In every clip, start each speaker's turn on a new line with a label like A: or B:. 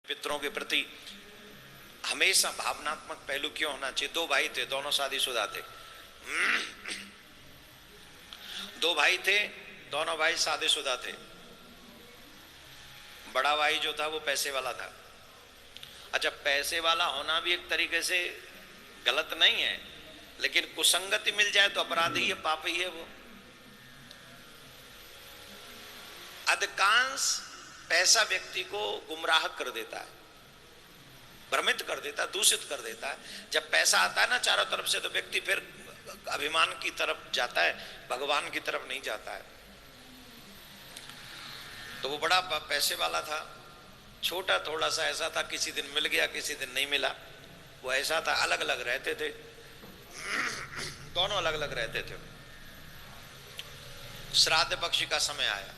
A: पितरों के प्रति हमेशा भावनात्मक पहलू क्यों होना चाहिए। दो भाई थे, दोनों शादीशुदा थे। दो भाई थे, दोनों भाई शादीशुदा थे। बड़ा भाई जो था वो पैसे वाला था। अच्छा, पैसे वाला होना भी एक तरीके से गलत नहीं है, लेकिन कुसंगति मिल जाए तो अपराध ही है, पाप ही है वो। अधिकांश पैसा व्यक्ति को गुमराह कर देता है, भ्रमित कर देता है, दूषित कर देता है। जब पैसा आता है ना चारों तरफ से, तो व्यक्ति फिर अभिमान की तरफ जाता है, भगवान की तरफ नहीं जाता है। तो वो बड़ा पैसे वाला था, छोटा थोड़ा सा ऐसा था, किसी दिन मिल गया किसी दिन नहीं मिला। वो ऐसा था, अलग अलग रहते थे, दोनों अलग अलग रहते थे। श्राद्ध पक्ष का समय आया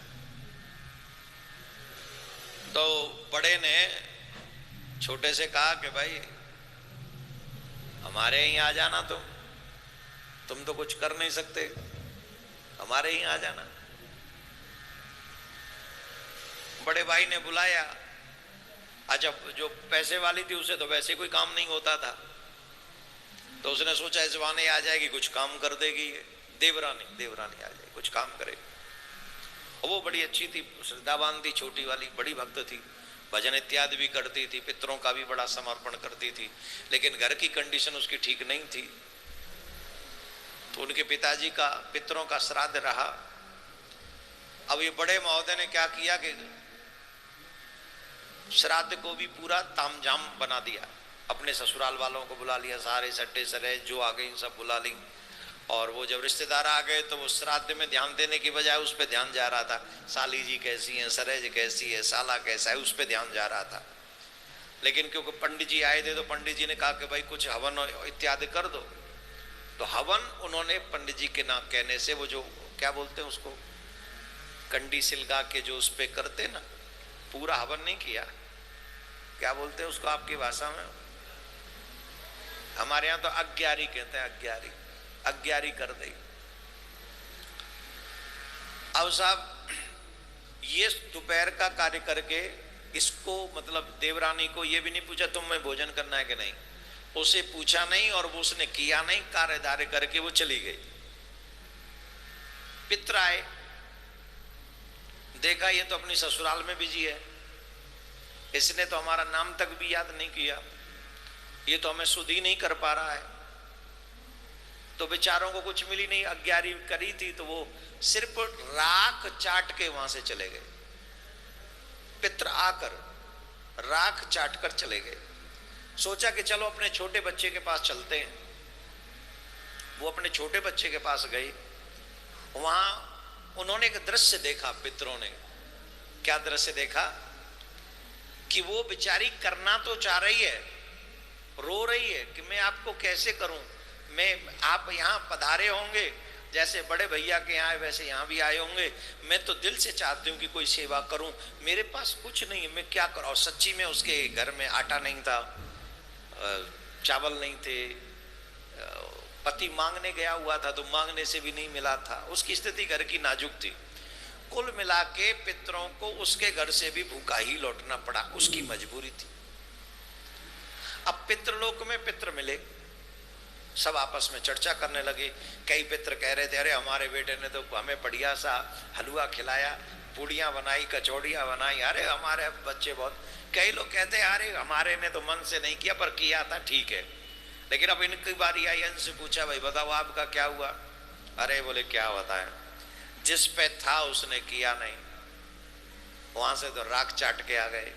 A: तो बड़े ने छोटे से कहा कि भाई हमारे यहीं आ जाना, तुम तो कुछ कर नहीं सकते, हमारे यहीं आ जाना। बड़े भाई ने बुलाया। अच्छा, जो पैसे वाली थी उसे तो वैसे कोई काम नहीं होता था, तो उसने सोचा इस बहाने आ जाएगी, कुछ काम कर देगी। देवरानी आ जाएगी, कुछ काम करेगी। और वो बड़ी अच्छी थी, श्रद्धावान थी, छोटी वाली, बड़ी भक्त थी, भजन इत्यादि भी करती थी, पितरों का भी बड़ा समर्पण करती थी। लेकिन घर की कंडीशन उसकी ठीक नहीं थी, तो उनके पिताजी का पितरों का श्राद्ध रहा। अब ये बड़े महोदय ने क्या किया कि श्राद्ध को भी पूरा तामझाम बना दिया। अपने ससुराल वालों को बुला लिया, सारे सट्टे सरे जो आ गई सब बुला ली। और वो जब रिश्तेदार आ गए तो वो श्राद्ध में ध्यान देने की बजाय उस पर ध्यान जा रहा था, साली जी कैसी है, सरेज कैसी है, साला कैसा है, उस पर ध्यान जा रहा था। लेकिन क्योंकि पंडित जी आए थे तो पंडित जी ने कहा कि भाई कुछ हवन इत्यादि कर दो। तो हवन उन्होंने पंडित जी के ना कहने से, वो जो क्या बोलते हैं उसको, कंडी सिलगा के जो उस पे करते ना, पूरा हवन नहीं किया। क्या बोलते हैं उसको आपकी भाषा में? हमारे यहाँ तो अग्यारी कहते हैं, अग्यारी कर दी। अब साहब ये दोपहर का कार्य करके इसको, मतलब देवरानी को ये भी नहीं पूछा तुम्हें भोजन करना है कि नहीं, उसे पूछा नहीं और वो उसने किया नहीं, कार्यदार्य करके वो चली गई। पित्र आए, देखा ये तो अपनी ससुराल में बिजी है, इसने तो हमारा नाम तक भी याद नहीं किया, ये तो हमें सुध ही नहीं कर पा रहा है। तो बेचारों को कुछ मिली नहीं, अग्यारी करी थी तो वो सिर्फ राख चाट के वहां से चले गए। पित्र आकर राख चाट कर चले गए। सोचा कि चलो अपने छोटे बच्चे के पास चलते हैं। वो अपने छोटे बच्चे के पास गए। वहां उन्होंने एक दृश्य देखा, पितरों ने। क्या दृश्य देखा कि वो बेचारी करना तो चाह रही है, रो रही है कि मैं आपको कैसे करूं, आप यहाँ पधारे होंगे, जैसे बड़े भैया के यहाँ वैसे यहाँ भी आए होंगे, मैं तो दिल से चाहती हूँ कि कोई सेवा करूं, मेरे पास कुछ नहीं है, मैं क्या करूं। और सच्ची में उसके घर में आटा नहीं था, चावल नहीं थे, पति मांगने गया हुआ था तो मांगने से भी नहीं मिला था, उसकी स्थिति घर की नाजुक थी। कुल मिला के पितरों को उसके घर से भी भूखा ही लौटना पड़ा, उसकी मजबूरी थी। अब पितृलोक में पितर मिले, सब आपस में चर्चा करने लगे। कई पितर कह रहे थे अरे हमारे बेटे ने तो हमें बढ़िया सा हलवा खिलाया, पूड़ियाँ बनाई, कचौड़ियाँ बनाई, अरे हमारे बच्चे बहुत। कई लोग कहते हैं अरे हमारे ने तो मन से नहीं किया पर किया था, ठीक है। लेकिन अब इनकी बारी आई, इनसे पूछा भाई बताओ आपका क्या हुआ। अरे बोले क्या बताएं, जिस पे था उसने किया नहीं, वहां से तो राख चाट के आ गए,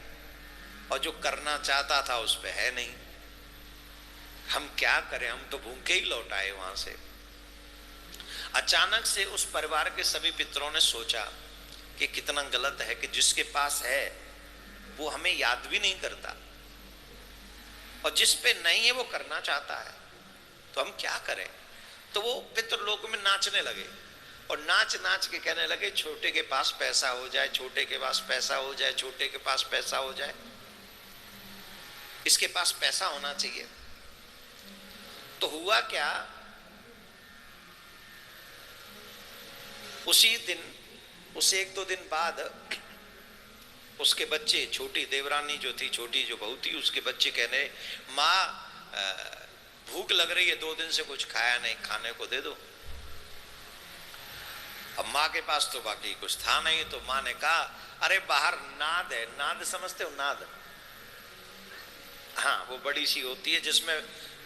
A: और जो करना चाहता था उस पे है नहीं। हम क्या करें, हम तो भूखे ही लौट आए वहां से। अचानक से उस परिवार के सभी पितरों ने सोचा कि कितना गलत है कि जिसके पास है वो हमें याद भी नहीं करता, और जिस पे नहीं है वो करना चाहता है, तो हम क्या करें। तो वो पितृलोक में नाचने लगे और नाच नाच के कहने लगे छोटे के पास पैसा हो जाए, छोटे के पास पैसा हो जाए, छोटे के पास पैसा हो जाए, इसके पास पैसा होना चाहिए। तो हुआ क्या, उसी दिन, उसे एक दो दिन बाद उसके बच्चे, छोटी देवरानी जो थी, छोटी जो बहू थी, उसके बच्चे कहने, माँ भूख लग रही है, 2 दिन से कुछ खाया नहीं, खाने को दे दो। अब माँ के पास तो बाकी कुछ था नहीं, तो माँ ने कहा, अरे बाहर नाद है, नाद समझते हो? नाद, हाँ, वो बड़ी सी होती है जिसमें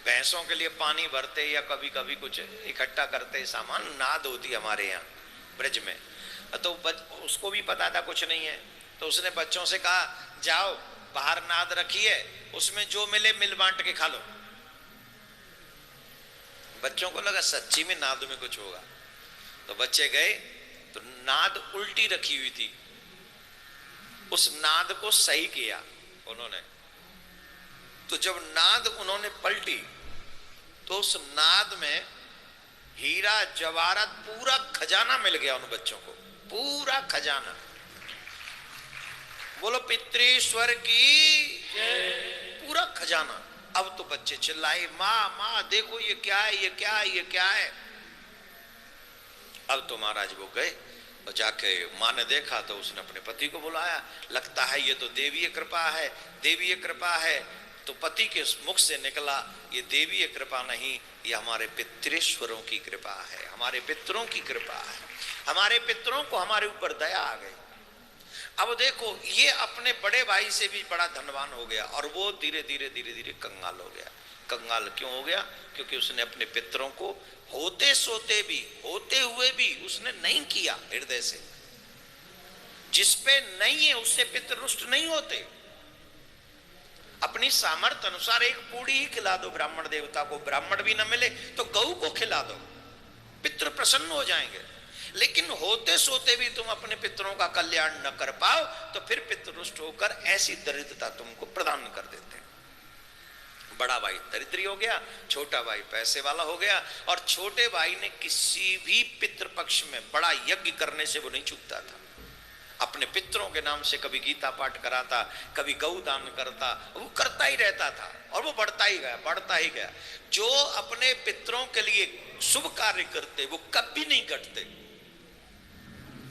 A: भैंसों के लिए पानी भरते या कभी कभी कुछ इकट्ठा करते सामान, नाद होती है हमारे यहाँ ब्रज में। तो उसको भी पता था कुछ नहीं है, तो उसने बच्चों से कहा, जाओ बाहर नाद रखी है, उसमें जो मिले मिल बांट के खा लो। बच्चों को लगा सच्ची में नाद में कुछ होगा, तो बच्चे गए, तो नाद उल्टी रखी हुई थी, उस नाद को सही किया उन्होंने। तो जब नाद उन्होंने पलटी, तो उस नाद में हीरा जवाहरात पूरा खजाना मिल गया उन बच्चों को, पूरा खजाना। बोलो पितृश्वर की पूरा खजाना। अब तो बच्चे चिल्लाए, माँ माँ देखो ये क्या है, ये क्या है, ये क्या है। अब तो महाराज वो गए और जाके माँ ने देखा तो उसने अपने पति को बुलाया, लगता है ये तो देवीय कृपा है, देवीय कृपा है। तो पति के मुख से निकला, ये देवीय कृपा नहीं, ये हमारे पितृश्वरों की कृपा है, हमारे पितरों की कृपा है, हमारे पितरों को हमारे ऊपर दया आ गई। अब देखो, ये अपने बड़े भाई से भी बड़ा धनवान हो गया, और वो धीरे धीरे धीरे धीरे कंगाल हो गया। कंगाल क्यों हो गया? क्योंकि उसने अपने पितरों को होते सोते भी, होते हुए भी उसने नहीं किया हृदय से। जिसपे नहीं है उससे पितर रुष्ट नहीं होते। अपनी सामर्थ्य अनुसार एक पूड़ी ही खिला दो ब्राह्मण देवता को, ब्राह्मण भी न मिले तो गऊ को खिला दो, पितृ प्रसन्न हो जाएंगे। लेकिन होते सोते भी तुम अपने पितरों का कल्याण न कर पाओ तो फिर पितृ रुष्ट होकर ऐसी दरिद्रता तुमको प्रदान कर देते हैं। बड़ा भाई दरिद्री हो गया, छोटा भाई पैसे वाला हो गया, और छोटे भाई ने किसी भी पितृपक्ष में बड़ा यज्ञ करने से वो नहीं चूकता था। अपने पितरों के नाम से कभी गीता पाठ कराता, कभी गौ दान करता, वो करता ही रहता था, और वो बढ़ता ही गया, बढ़ता ही गया। जो अपने पितरों के लिए शुभ कार्य करते वो कभी नहीं घटते।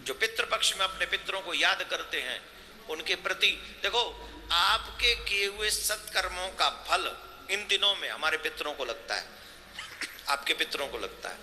A: जो पितृपक्ष में अपने पितरों को याद करते हैं, उनके प्रति देखो, आपके किए हुए सत्कर्मों का फल इन दिनों में हमारे पितरों को लगता है, आपके पितरों को लगता है।